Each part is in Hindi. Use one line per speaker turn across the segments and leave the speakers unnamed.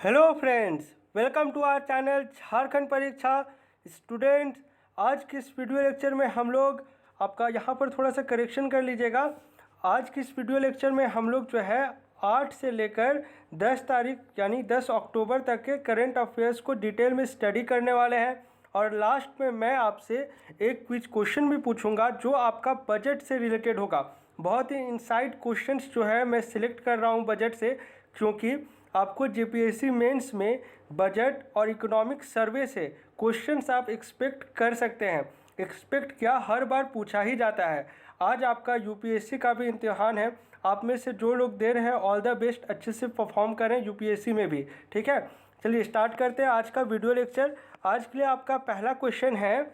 Hello friends, welcome to our channel Jharkhand Pariksha students. आज के इस वीडियो लेक्चर में हम लोग आपका यहाँ पर थोड़ा सा करेक्शन कर लीजिएगा। आज की इस वीडियो लेक्चर में हम लोग जो है 8 से लेकर 10 तारीख यानी 10 अक्टूबर तक के करंट अफेयर्स को डिटेल में स्टडी करने वाले हैं। और लास्ट में मैं आपसे एक क्विज क्वेश्चन भी पूछूंगा जो आपका बजट से रिलेटेड होगा। बहुत ही इनसाइड क्वेश्चंस जो है मैं सिलेक्ट कर रहा हूँ बजट से, क्योंकि आपको जेपीएससी मेंस में बजट और इकोनॉमिक सर्वे से क्वेश्चंस आप एक्सपेक्ट कर सकते हैं। एक्सपेक्ट क्या, हर बार पूछा ही जाता है। आज आपका यूपीएससी का भी इम्तिहान है। आप में से जो लोग दे रहे हैं ऑल द बेस्ट, अच्छे से परफॉर्म करें यूपीएससी में भी। ठीक है, चलिए स्टार्ट करते हैं आज का वीडियो लेक्चर। आज के लिए आपका पहला क्वेश्चन है,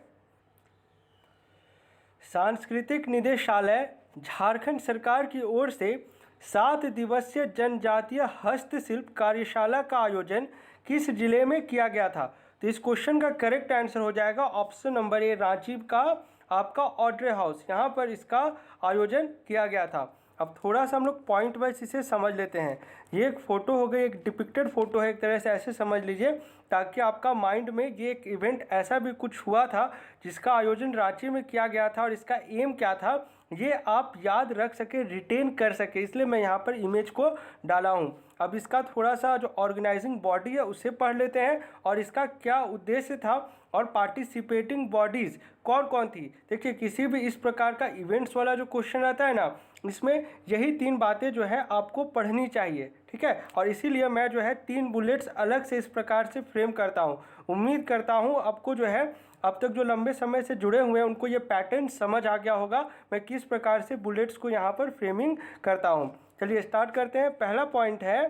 सांस्कृतिक निदेशालय झारखंड सरकार की ओर से 7 दिवसीय जनजातीय हस्तशिल्प कार्यशाला का आयोजन किस जिले में किया गया था? तो इस क्वेश्चन का करेक्ट आंसर हो जाएगा ऑप्शन नंबर ए, रांची का आपका ऑड्रे हाउस, यहाँ पर इसका आयोजन किया गया था। अब थोड़ा सा हम लोग पॉइंट वाइज इसे समझ लेते हैं। ये एक फ़ोटो हो गई, एक डिपिक्टेड फ़ोटो है, एक तरह से ऐसे समझ लीजिए ताकि आपका माइंड में ये एक इवेंट ऐसा भी कुछ हुआ था जिसका आयोजन रांची में किया गया था और इसका एम क्या था ये आप याद रख सके, रिटेन कर सके, इसलिए मैं यहाँ पर इमेज को डाला हूँ। अब इसका थोड़ा सा जो ऑर्गेनाइजिंग बॉडी है उसे पढ़ लेते हैं और इसका क्या उद्देश्य था और पार्टिसिपेटिंग बॉडीज़ कौन कौन थी। देखिए, किसी भी इस प्रकार का इवेंट्स वाला जो क्वेश्चन रहता है ना, इसमें यही 3 बातें जो है आपको पढ़नी चाहिए। ठीक है, और इसीलिए मैं जो है 3 बुलेट्स अलग से इस प्रकार से फ्रेम करता हूँ। उम्मीद करता हूँ आपको जो है अब तक जो लंबे समय से जुड़े हुए हैं उनको ये पैटर्न समझ आ गया होगा मैं किस प्रकार से बुलेट्स को यहाँ पर फ्रेमिंग करता हूँ। चलिए स्टार्ट करते हैं। पहला पॉइंट है,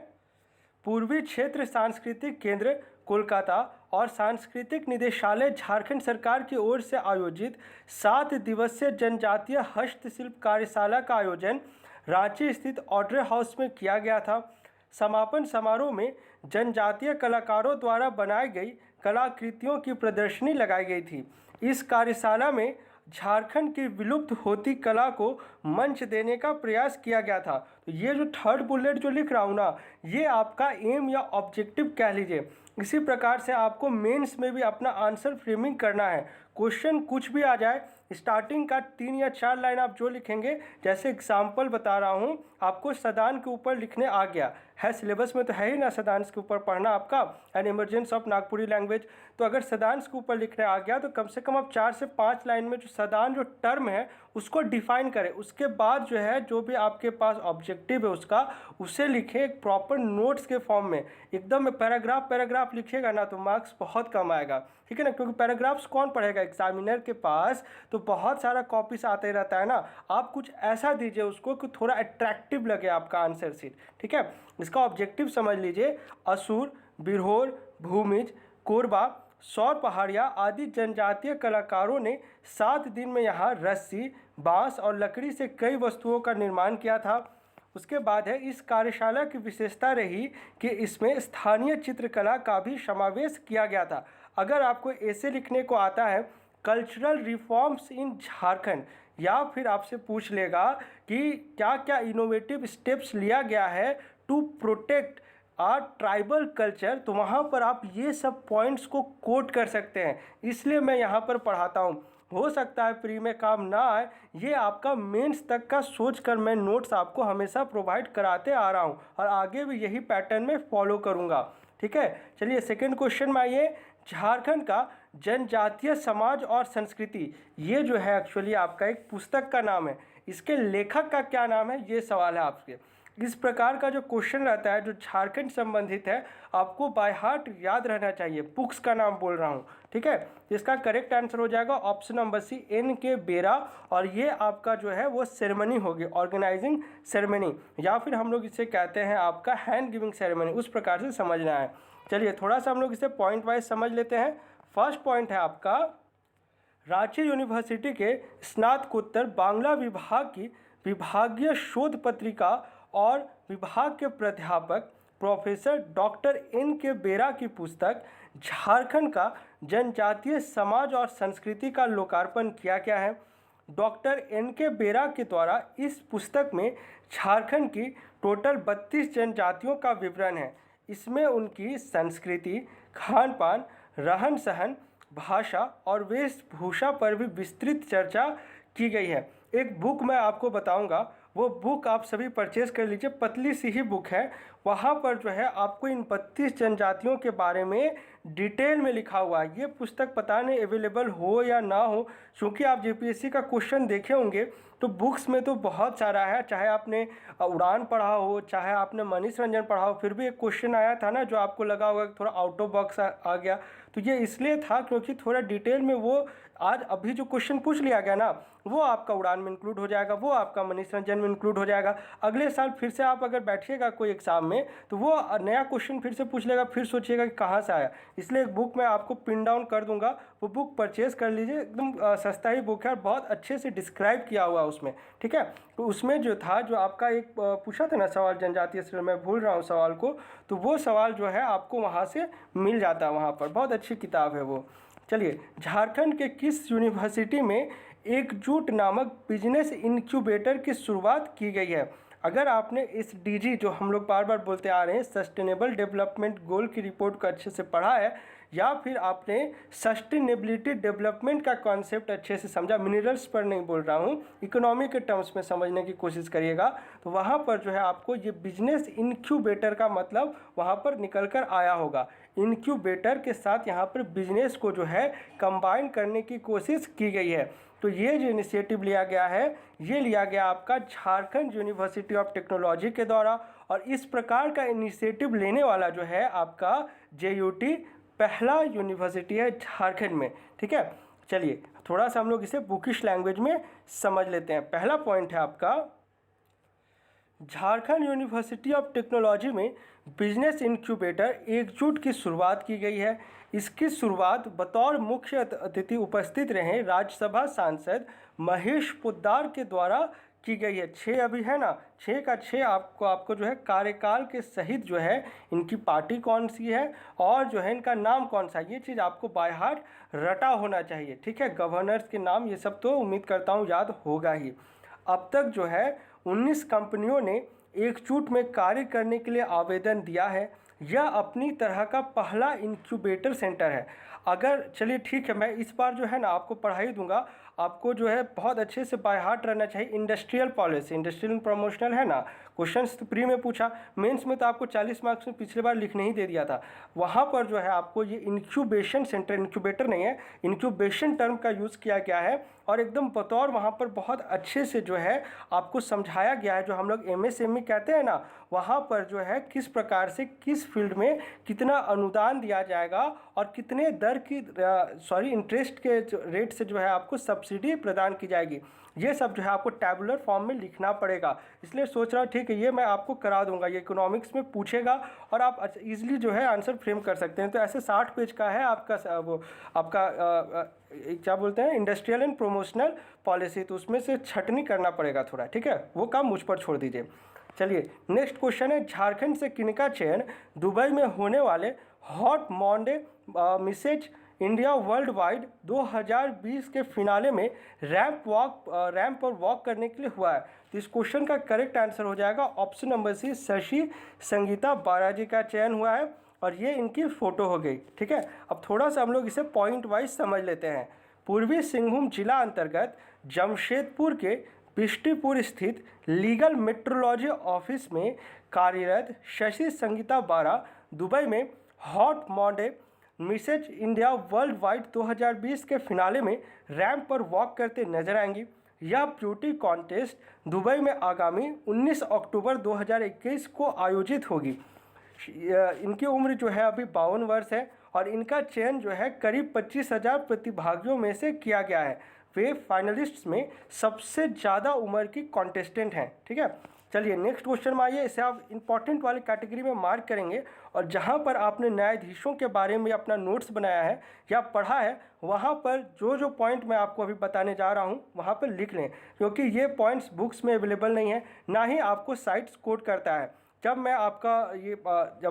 पूर्वी क्षेत्र सांस्कृतिक केंद्र कोलकाता और सांस्कृतिक निदेशालय झारखंड सरकार की ओर से आयोजित 7 दिवसीय जनजातीय हस्तशिल्प कार्यशाला का आयोजन रांची स्थित ऑड्रे हाउस में किया गया था। समापन समारोह में जनजातीय कलाकारों द्वारा बनाई गई कलाकृतियों की प्रदर्शनी लगाई गई थी। इस कार्यशाला में झारखंड की विलुप्त होती कला को मंच देने का प्रयास किया गया था। तो ये जो थर्ड बुलेट जो लिख रहा हूँ ना, ये आपका एम या ऑब्जेक्टिव कह लीजिए। इसी प्रकार से आपको मेंस में भी अपना आंसर फ्रेमिंग करना है। क्वेश्चन कुछ भी आ जाए, स्टार्टिंग का 3 या 4 लाइन आप जो लिखेंगे, जैसे एग्जाम्पल बता रहा हूँ, आपको सदान के ऊपर लिखने आ गया है, सिलेबस में तो है ही ना सदान के ऊपर पढ़ना आपका, an emergence of Nagpuri language. तो अगर सदान के ऊपर लिखने आ गया तो कम से कम आप 4 से 5 लाइन में जो सदान जो टर्म है उसको डिफाइन करें। उसके बाद जो है जो भी आपके पास ऑब्जेक्टिव है उसका, उसे लिखें एक प्रॉपर नोट्स के फॉर्म में। एकदम पैराग्राफ लिखिएगा ना तो मार्क्स बहुत कम आएगा। ठीक है ना, क्योंकि पैराग्राफ्स कौन पढ़ेगा एग्जामिनर के पास, तो बहुत सारा कॉपीज आते रहता है ना। आप कुछ ऐसा दीजिए उसको कि थोड़ा अट्रैक्टिव लगे आपका आंसर शीट। ठीक है, इसका ऑब्जेक्टिव समझ लीजिए, असुर, बिरहोर, भूमिज, कोरबा, सौर पहाड़िया आदि जनजातीय कलाकारों ने 7 दिन में यहाँ रस्सी, बांस और लकड़ी से कई वस्तुओं का निर्माण किया था। उसके बाद है, इस कार्यशाला की विशेषता रही कि इसमें स्थानीय चित्रकला का भी समावेश किया गया था। अगर आपको ऐसे लिखने को आता है कल्चरल रिफॉर्म्स इन झारखंड, या फिर आपसे पूछ लेगा कि क्या क्या इनोवेटिव स्टेप्स लिया गया है टू प्रोटेक्ट ट्राइबल कल्चर, तो वहाँ पर आप ये सब पॉइंट्स को कोट कर सकते हैं। इसलिए मैं यहाँ पर पढ़ाता हूँ। हो सकता है प्री में काम ना आए, ये आपका मेंस तक का सोच कर मैं नोट्स आपको हमेशा प्रोवाइड कराते आ रहा हूँ और आगे भी यही पैटर्न में फॉलो करूँगा। ठीक है, चलिए सेकेंड क्वेश्चन में आइए। झारखंड का जनजातीय समाज और संस्कृति, ये जो है एक्चुअली आपका एक पुस्तक का नाम है। इसके लेखक का क्या नाम है, ये सवाल है आपके। इस प्रकार का जो क्वेश्चन रहता है जो झारखंड संबंधित है, आपको बाय हार्ट याद रहना चाहिए। बुक्स का नाम बोल रहा हूँ। ठीक है, इसका करेक्ट आंसर हो जाएगा ऑप्शन नंबर सी, एन के बेरा। और ये आपका जो है वो सेरेमनी होगी, ऑर्गेनाइजिंग सेरेमनी, या फिर हम लोग इसे कहते हैं आपका हैंड गिविंग सेरेमनी, उस प्रकार से समझना है। चलिए थोड़ा सा हम लोग इसे पॉइंट वाइज समझ लेते हैं। फर्स्ट पॉइंट है आपका, रांची यूनिवर्सिटी के स्नातकोत्तर बांग्ला विभाग की विभागीय शोध पत्रिका और विभाग के प्राध्यापक प्रोफेसर डॉक्टर एन के बेरा की पुस्तक झारखंड का जनजातीय समाज और संस्कृति का लोकार्पण किया गया है। डॉक्टर एन के बेरा के द्वारा इस पुस्तक में झारखंड की टोटल 32 जनजातियों का विवरण है। इसमें उनकी संस्कृति, खान पान, रहन सहन, भाषा और वेशभूषा पर भी विस्तृत चर्चा की गई है। एक बुक मैं आपको बताऊंगा, वो बुक आप सभी परचेज कर लीजिए, पतली सी ही बुक है। वहाँ पर जो है आपको इन 32 जनजातियों के बारे में डिटेल में लिखा हुआ है। ये पुस्तक पता नहीं अवेलेबल हो या ना हो, क्योंकि आप जेपीएससी का क्वेश्चन देखे होंगे तो बुक्स में तो बहुत सारा है। चाहे आपने उड़ान पढ़ा हो, चाहे आपने मनीष रंजन पढ़ा हो, फिर भी एक क्वेश्चन आया था ना जो आपको लगा होगा कि थोड़ा आउट ऑफ बॉक्स आ गया। तो ये इसलिए था क्योंकि थोड़ा डिटेल में वो आज अभी जो क्वेश्चन पूछ लिया गया ना, वो आपका उड़ान में इंक्लूड हो जाएगा, वो आपका मनीष रंजन में इंक्लूड हो जाएगा। अगले साल फिर से आप अगर बैठिएगा कोई एग्जाम में तो वो नया क्वेश्चन फिर से पूछ लेगा, फिर सोचिएगा कि कहाँ से आया। इसलिए एक बुक मैं आपको पिन डाउन कर दूंगा, वो बुक परचेज कर लीजिए। एकदम सस्ता ही बुक है और बहुत अच्छे से डिस्क्राइब किया हुआ उसमें, ठीक है। तो उसमें जो था, जो आपका एक पूछा था ना सवाल जनजातीय श्रेणी, मैं भूल रहा हूँ सवाल को, तो वो सवाल जो है आपको वहाँ से मिल जाता है। वहाँ पर बहुत अच्छी किताब है वो। चलिए, झारखंड के किस यूनिवर्सिटी में एकजुट नामक बिजनेस इनक्यूबेटर की शुरुआत की गई है? अगर आपने इस डीजी जो हम लोग बार बार बोलते आ रहे हैं, सस्टेनेबल डेवलपमेंट गोल की रिपोर्ट को अच्छे से पढ़ा है, या फिर आपने सस्टेनेबिलिटी डेवलपमेंट का कॉन्सेप्ट अच्छे से समझा, मिनरल्स पर नहीं बोल रहा हूँ, इकोनॉमी के टर्म्स में समझने की कोशिश करिएगा, तो वहाँ पर जो है आपको ये बिजनेस इनक्यूबेटर का मतलब वहाँ पर निकल कर आया होगा। इनक्यूबेटर के साथ यहाँ पर बिजनेस को जो है कंबाइन करने की कोशिश की गई है। तो ये जो इनिशिएटिव लिया गया है, ये लिया गया आपका झारखंड यूनिवर्सिटी ऑफ टेक्नोलॉजी के द्वारा, और इस प्रकार का इनिशिएटिव लेने वाला जो है आपका जेयूटी पहला यूनिवर्सिटी है झारखंड में, ठीक है। चलिए थोड़ा सा हम लोग इसे बुकिश लैंग्वेज में समझ लेते हैं। पहला पॉइंट है आपका, झारखंड यूनिवर्सिटी ऑफ टेक्नोलॉजी में बिजनेस इंक्यूबेटर एकजुट की शुरुआत की गई है। इसकी शुरुआत बतौर मुख्य अतिथि उपस्थित रहे राज्यसभा सांसद महेश पोद्दार के द्वारा की गई है। 6 अभी है ना, 6 का 6 आपको जो है कार्यकाल के सहित जो है इनकी पार्टी कौन सी है और जो है इनका नाम कौन सा है, ये चीज़ आपको बाय हार्ट रटा होना चाहिए, ठीक है। गवर्नर्स के नाम ये सब तो उम्मीद करता हूँ याद होगा ही। अब तक जो है 19 कंपनियों ने एकजुट में कार्य करने के लिए आवेदन दिया है। यह अपनी तरह का पहला इंक्यूबेटर सेंटर है। अगर चलिए ठीक है, मैं इस बार जो है ना आपको पढ़ाई दूंगा, आपको जो है बहुत अच्छे से बाय हार्ट रहना चाहिए। इंडस्ट्रियल पॉलिसी, इंडस्ट्रियल प्रमोशनल है ना, क्वेश्चंस तो प्री में पूछा, मेंस में तो आपको 40 मार्क्स में पिछली बार लिखने ही दे दिया था। वहाँ पर जो है आपको ये इंक्यूबेशन सेंटर, इंक्यूबेटर नहीं है, इंक्यूबेशन टर्म का यूज़ किया गया है, और एकदम बतौर वहाँ पर बहुत अच्छे से जो है आपको समझाया गया है। जो हम लोग MSME कहते हैं ना, वहाँ पर जो है किस प्रकार से किस फील्ड में कितना अनुदान दिया जाएगा और कितने दर की इंटरेस्ट के रेट से जो है आपको सब्सिडी प्रदान की जाएगी, ये सब जो है आपको टैबुलर फॉर्म में लिखना पड़ेगा। इसलिए सोच रहा हूँ ठीक है, ये मैं आपको करा दूंगा, ये इकोनॉमिक्स में पूछेगा और आप इजीली जो है आंसर फ्रेम कर सकते हैं। तो ऐसे 60 पेज का है आपका वो आपका क्या बोलते हैं, इंडस्ट्रियल एंड प्रमोशनल पॉलिसी, तो उसमें से छटनी करना पड़ेगा थोड़ा, ठीक है, वो काम मुझ पर छोड़ दीजिए। चलिए नेक्स्ट क्वेश्चन है, झारखंड से किनका चयन दुबई में होने वाले hot Monday Mrs India world wide 2020 के फिनाले में रैंप पर वॉक करने के लिए हुआ है? तो इस क्वेश्चन का करेक्ट आंसर हो जाएगा option number C, Shashi Sangeeta Balaji का चयन हुआ है, और ये इनकी फ़ोटो हो गई, ठीक है। अब थोड़ा सा हम लोग इसे पॉइंट वाइज समझ लेते हैं। पूर्वी सिंहभूम जिला अंतर्गत जमशेदपुर के बिष्टुपुर स्थित लीगल मेट्रोलॉजी ऑफिस में कार्यरत शशि संगीता बारा दुबई में hot मॉडे Mrs India world wide 2020 के फिनाले में रैंप पर वॉक करते नजर आएंगी। यह ब्यूटी कॉन्टेस्ट दुबई में आगामी 19 अक्टूबर 2021 को आयोजित होगी। इनकी उम्र जो है अभी 52 वर्ष है, और इनका चयन जो है करीब 25,000 प्रतिभागियों में से किया गया है। वे फाइनलिस्ट्स में सबसे ज़्यादा उम्र की कॉन्टेस्टेंट हैं, ठीक है। चलिए नेक्स्ट क्वेश्चन में आइए, इसे आप इंपॉर्टेंट वाली कैटेगरी में मार्क करेंगे, और जहाँ पर आपने न्यायाधीशों के बारे में अपना नोट्स बनाया है या पढ़ा है, वहाँ पर जो जो पॉइंट मैं आपको अभी बताने जा रहा हूँ वहाँ पर लिख लें, क्योंकि ये पॉइंट्स बुक्स में अवेलेबल नहीं है, ना ही आपको साइट्स कोड करता है। जब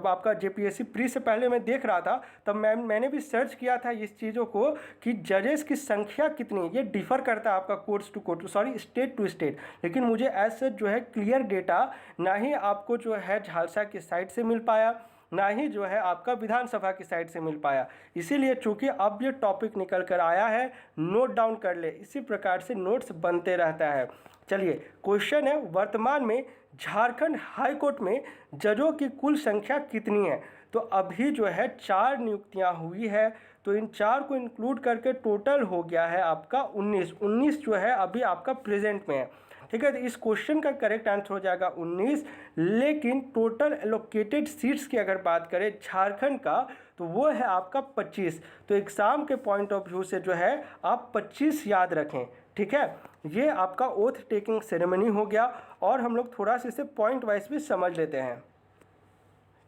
आपका जेपीएससी प्री से पहले मैं देख रहा था, तब मैंने भी सर्च किया था इस चीज़ों को कि जजेस की संख्या कितनी है। ये डिफ़र करता है आपका course to course, state to state, लेकिन मुझे ऐसे जो है क्लियर डेटा ना ही आपको जो है झालसा की साइट से मिल पाया, ना ही जो है आपका विधानसभा की साइड से मिल पाया। इसीलिए चूंकि अब ये टॉपिक निकल कर आया है, नोट डाउन कर ले, इसी प्रकार से नोट्स बनते रहता है। चलिए क्वेश्चन है, वर्तमान में झारखंड हाई कोर्ट में जजों की कुल संख्या कितनी है? तो अभी जो है 4 नियुक्तियां हुई है, तो इन 4 को इंक्लूड करके टोटल हो गया है आपका 19 जो है अभी आपका प्रेजेंट में है। ठीक है, तो इस क्वेश्चन का करेक्ट आंसर हो जाएगा 19। लेकिन टोटल एलोकेटेड सीट्स की अगर बात करें झारखंड का, तो वो है आपका 25। तो एग्जाम के पॉइंट ऑफ व्यू से जो है आप 25 याद रखें। ठीक है, ये आपका ओथ टेकिंग सेरेमनी हो गया। और हम लोग थोड़ा सा इसे पॉइंट वाइज भी समझ लेते हैं।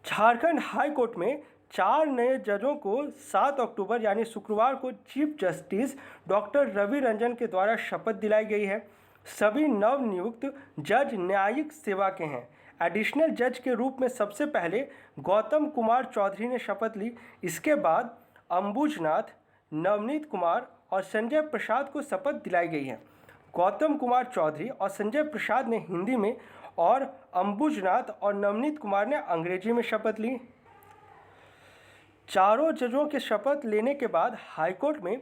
झारखंड हाई कोर्ट में 4 नए जजों को 7 अक्टूबर यानी शुक्रवार को chief justice doctor Ravi Ranjan के द्वारा शपथ दिलाई गई है। सभी नवनियुक्त जज न्यायिक सेवा के हैं। एडिशनल जज के रूप में सबसे पहले गौतम कुमार चौधरी ने शपथ ली। इसके बाद अंबुजनाथ, नवनीत कुमार और संजय प्रसाद को शपथ दिलाई गई है। गौतम कुमार चौधरी और संजय प्रसाद ने हिंदी में और अंबुजनाथ और नवनीत कुमार ने अंग्रेजी में शपथ ली। चारों जजों के शपथ लेने के बाद हाईकोर्ट में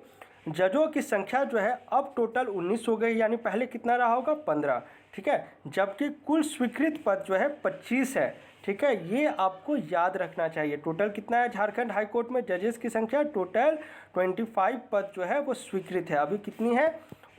जजों की संख्या जो है अब टोटल 19 हो गई, यानी पहले कितना रहा होगा 15। ठीक है, जबकि कुल स्वीकृत पद जो है 25 है। ठीक है, ये आपको याद रखना चाहिए। टोटल कितना है झारखंड हाई कोर्ट में जजेस की संख्या? टोटल 25 पद जो है वो स्वीकृत है। अभी कितनी है?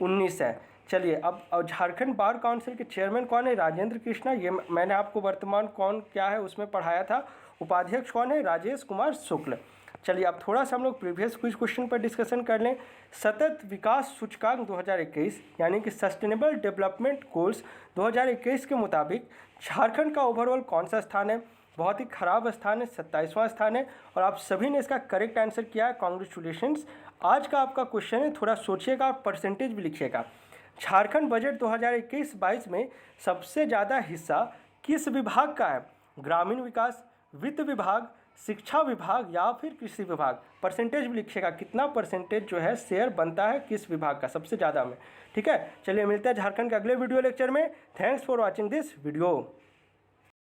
19 है। चलिए अब झारखंड बार काउंसिल के चेयरमैन कौन है? राजेंद्र कृष्णा। ये मैंने आपको वर्तमान कौन क्या है उसमें पढ़ाया था। उपाध्यक्ष कौन है? राजेश कुमार शुक्ल। चलिए अब थोड़ा सा हम लोग प्रीवियस क्विज क्वेश्चन पर डिस्कशन कर लें। सतत विकास सूचकांक 2021 यानी कि सस्टेनेबल डेवलपमेंट गोल्स 2021 के मुताबिक झारखंड का ओवरऑल कौन सा स्थान है? बहुत ही खराब स्थान है, 27वां स्थान है। और आप सभी ने इसका करेक्ट आंसर किया है, कॉन्ग्रेचुलेशंस। आज का आपका क्वेश्चन है, थोड़ा सोचिएगा और परसेंटेज भी लिखिएगा। झारखंड बजट 2021-22 में सबसे ज़्यादा हिस्सा किस विभाग का है? ग्रामीण विकास, वित्त विभाग, शिक्षा विभाग या फिर कृषि विभाग? परसेंटेज भी लिखिएगा, कितना परसेंटेज जो है शेयर बनता है किस विभाग का सबसे ज़्यादा में। ठीक है, चलिए मिलते हैं झारखंड के अगले वीडियो लेक्चर में। Thanks for watching this video.